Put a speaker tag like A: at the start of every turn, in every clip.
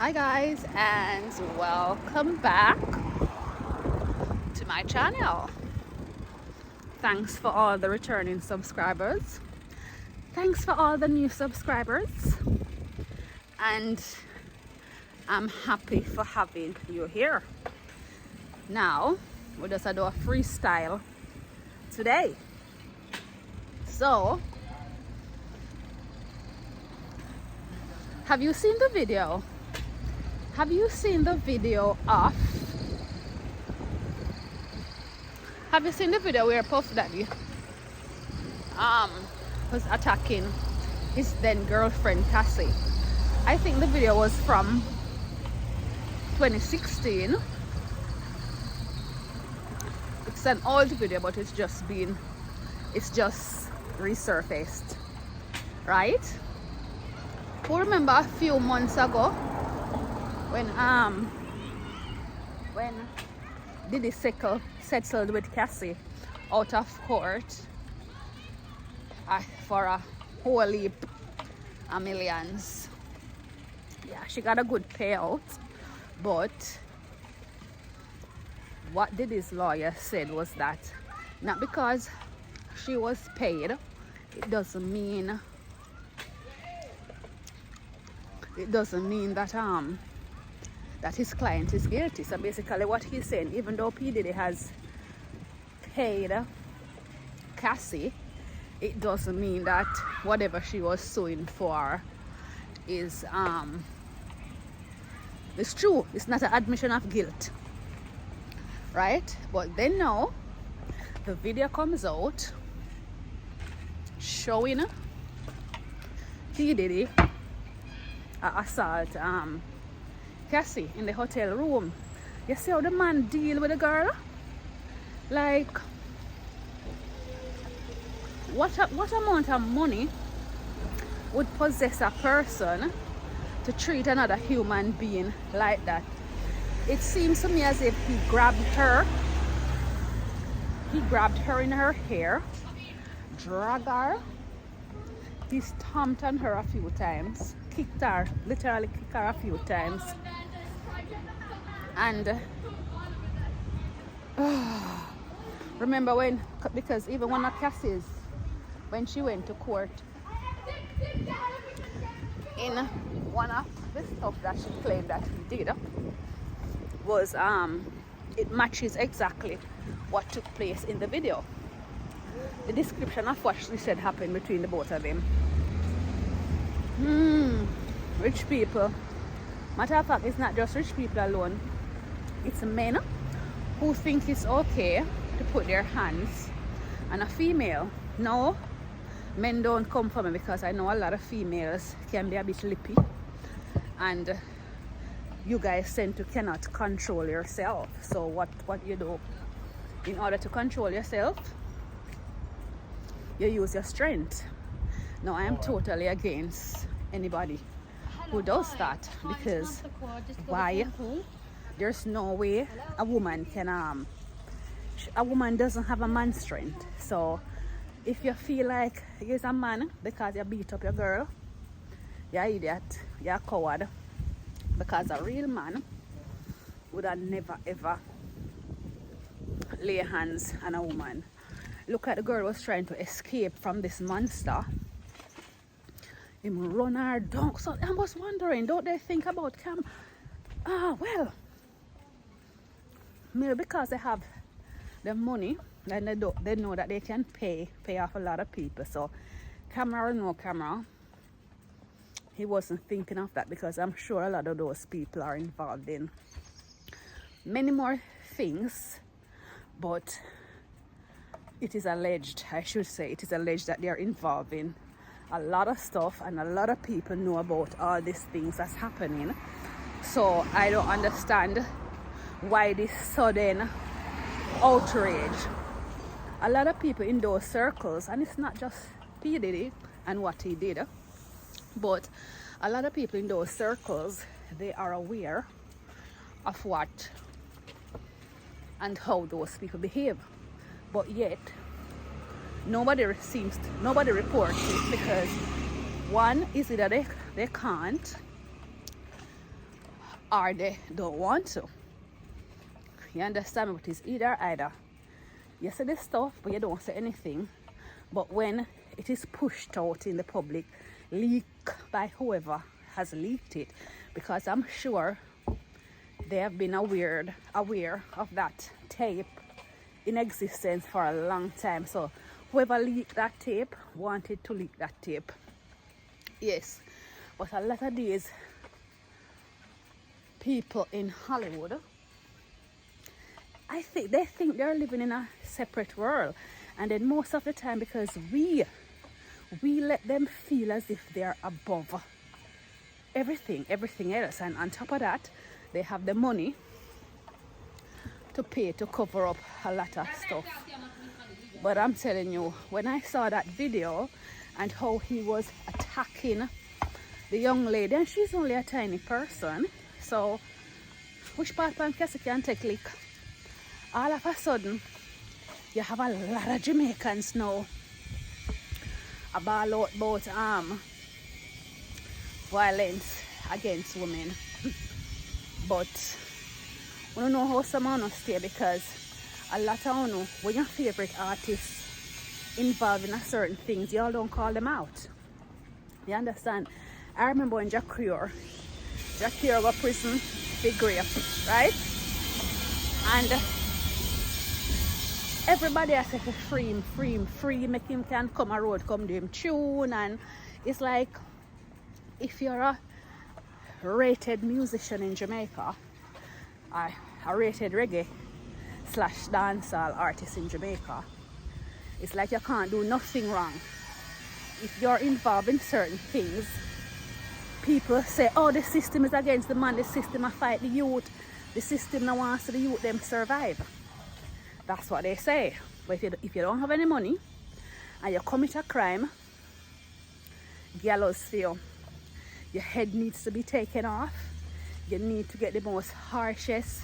A: Hi guys, and welcome back to my channel. Thanks for all the returning subscribers. Thanks for all the new subscribers. And I'm happy for having you here. Now, we're just gonna do a freestyle today. So, have you seen the video? Have you seen the video of where Puff Daddy was attacking his then girlfriend Cassie? I think the video was from 2016. It's an old video, but it's just resurfaced, right? Who remember a few months ago when Diddy settled with Cassie out of court for a whole heap of millions? Yeah, she got a good payout, but what Diddy's lawyer said was that not because she was paid, it doesn't mean that his client is guilty. So basically what he's saying, even though P Diddy has paid Cassie, it doesn't mean that whatever she was suing for is it's true. It's not an admission of guilt, right? But then now the video comes out showing P Diddy assault Cassie in the hotel room. You see how the man deal with the girl? Like, what amount of money would possess a person to treat another human being like that? It seems to me as if he grabbed her in her hair, dragged her, he stomped on her a few times, literally kicked her a few times. And remember because even one of Cassie's, when she went to court, in one of the stuff that she claimed that he did was it matches exactly what took place in the video. The description of what she said happened between the both of them. Rich people. Matter of fact, it's not just rich people alone. It's men who think it's okay to put their hands on a female. No, men don't come for me, because I know a lot of females can be a bit lippy, and you guys tend to cannot control yourself. So what you do in order to control yourself, you use your strength. Now I am totally against anybody who does that, because why? There's no way a woman can a woman doesn't have a man's strength. So if you feel like you're a man because you beat up your girl, you're an idiot, you're a coward, because a real man would have never ever lay hands on a woman. Look at the girl was trying to escape from this monster. Him run her down. So I was wondering, don't they think about well, maybe because they have the money, then they know that they can pay off a lot of people. So camera or no camera, he wasn't thinking of that, because I'm sure a lot of those people are involved in many more things. But it is alleged, I should say, it is alleged that they are involved in a lot of stuff, and a lot of people know about all these things that's happening. So I don't understand why this sudden outrage. A lot of people in those circles, and it's not just P Diddy and what he did, but a lot of people in those circles, they are aware of what and how those people behave, but yet nobody reports it, because one is either they can't, or they don't want to. You understand me? But it's either. You say this stuff, but you don't say anything. But when it is pushed out in the public, leaked by whoever has leaked it, because I'm sure they have been aware of that tape in existence for a long time. So whoever leaked that tape wanted to leak that tape. Yes, but a lot of these people in Hollywood, I think they think they're living in a separate world, and then most of the time, because we let them feel as if they're above everything else, and on top of that, they have the money to pay to cover up a lot of stuff. But I'm telling you, when I saw that video and how he was attacking the young lady, and she's only a tiny person, so which part of Cassie can take lick? All of a sudden, you have a lot of Jamaicans now about violence against women. But we don't know how someone will stay, because a lot of you, when your favorite artists involved in a certain things, y'all don't call them out. You understand? I remember when Jack Creor was prison for rape, right? And everybody has said free, make him can come a road, come do him tune. And it's like, if you're a rated musician in Jamaica, a rated reggae / dancehall artist in Jamaica, it's like you can't do nothing wrong. If you're involved in certain things, people say, oh, the system is against the man, the system will fight the youth, the system now wants the youth them survive. That's what they say. But if you don't have any money and you commit a crime, gallows for you. Your head needs to be taken off. You need to get the most harshest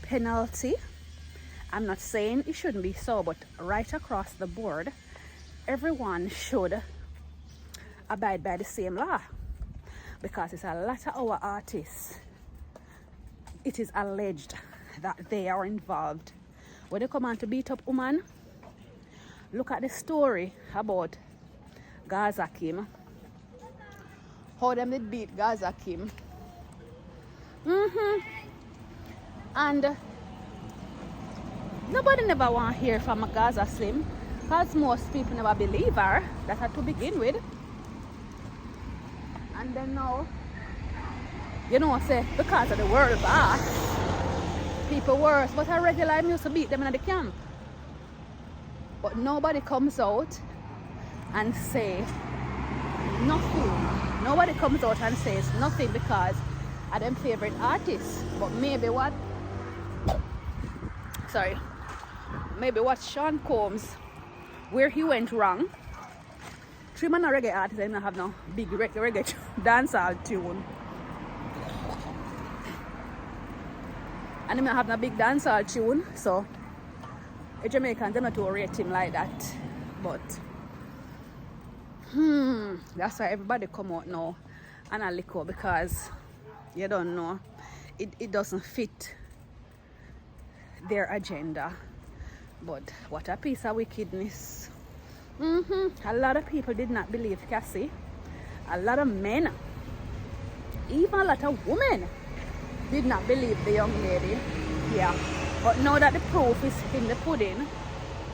A: penalty. I'm not saying it shouldn't be so, but right across the board, everyone should abide by the same law, because it's a lot of our artists, it is alleged that they are involved. When they come on to beat up woman, look at the story about Gaza Kim, how them did beat Gaza Kim. And nobody never want to hear from a Gaza Slim, because most people never believe her, that had to begin with. And then now, you know, say because of the world bad, people worse, but I regularly used to beat them in the camp. But nobody comes out and say nothing. Nobody comes out and says nothing because of them favorite artists. But maybe what Sean Combs, where he went wrong, three man a reggae artist, they don't have no big reggae dancehall tune. And they don't have no big dancehall tune, so the Jamaicans don't to rate him like that. But that's why everybody come out now and a liquor, because you don't know, it doesn't fit their agenda. But what a piece of wickedness. A lot of people did not believe Cassie. A lot of men, even a lot of women, did not believe the young lady. Yeah, but now that the proof is in the pudding,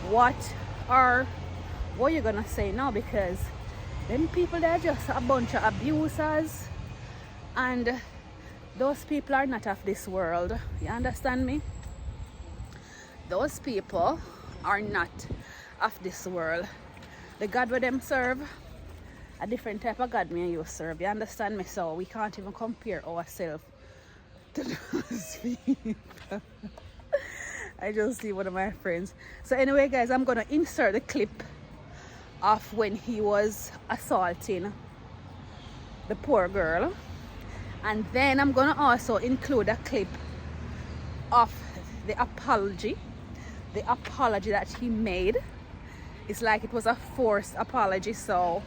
A: what are you gonna say now? Because them people, they're just a bunch of abusers, and those people are not of this world. You understand me? Those people are not of this world. The God where them serve, a different type of God me and you serve. You understand me? So we can't even compare ourselves to those people. I just see one of my friends. So anyway, guys, I'm gonna insert the clip of when he was assaulting the poor girl, and then I'm gonna also include a clip of the apology that he made. It's like it was a forced apology, so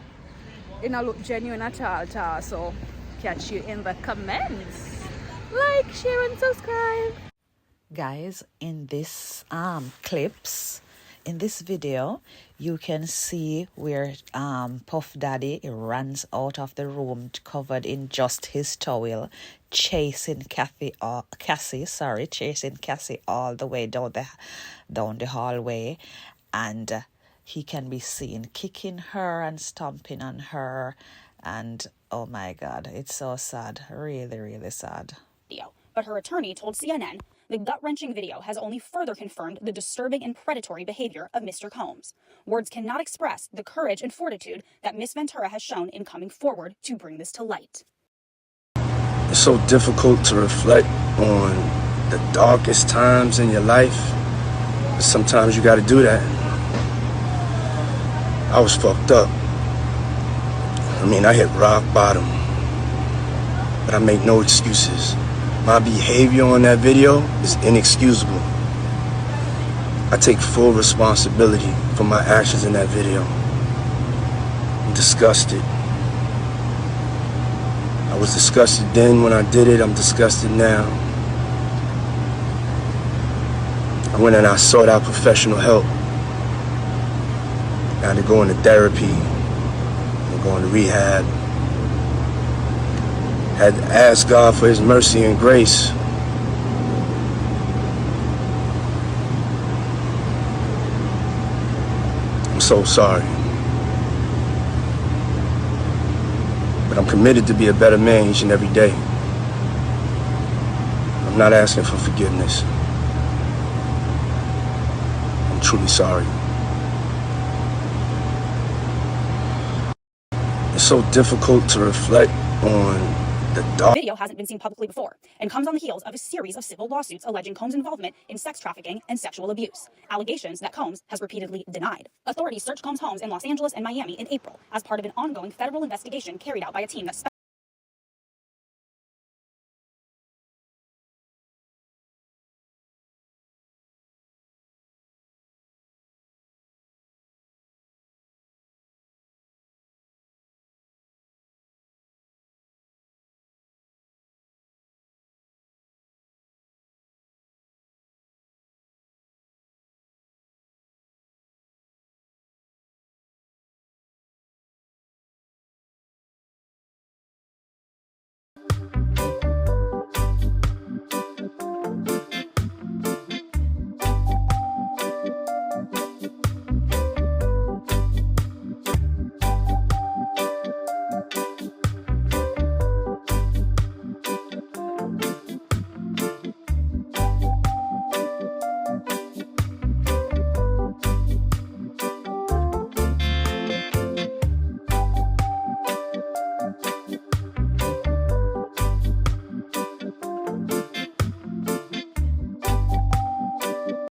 A: it don't look genuine at all. So catch you in the comments. Like share, and subscribe.
B: Guys, in this in this video, you can see where Puff Daddy runs out of the room covered in just his towel, chasing chasing Cassie all the way down the hallway, and he can be seen kicking her and stomping on her, and oh my God, it's so sad, really, really sad.
C: But her attorney told CNN the gut-wrenching video has only further confirmed the disturbing and predatory behavior of Mr. Combs. Words cannot express the courage and fortitude that Miss Ventura has shown in coming forward to bring this to light.
D: It's so difficult to reflect on the darkest times in your life, but sometimes you gotta do that. I was fucked up. I hit rock bottom, but I make no excuses. My behavior on that video is inexcusable. I take full responsibility for my actions in that video. I'm disgusted. I was disgusted then when I did it. I'm disgusted now. I went and I sought out professional help. I had to go into therapy. I'm going to rehab. Had to ask God for His mercy and grace. I'm so sorry. But I'm committed to be a better man each and every day. I'm not asking for forgiveness. I'm truly sorry. It's so difficult to reflect on the
C: video hasn't been seen publicly before and comes on the heels of a series of civil lawsuits alleging Combs' involvement in sex trafficking and sexual abuse, allegations that Combs has repeatedly denied. Authorities searched Combs' homes in Los Angeles and Miami in April as part of an ongoing federal investigation carried out by a team that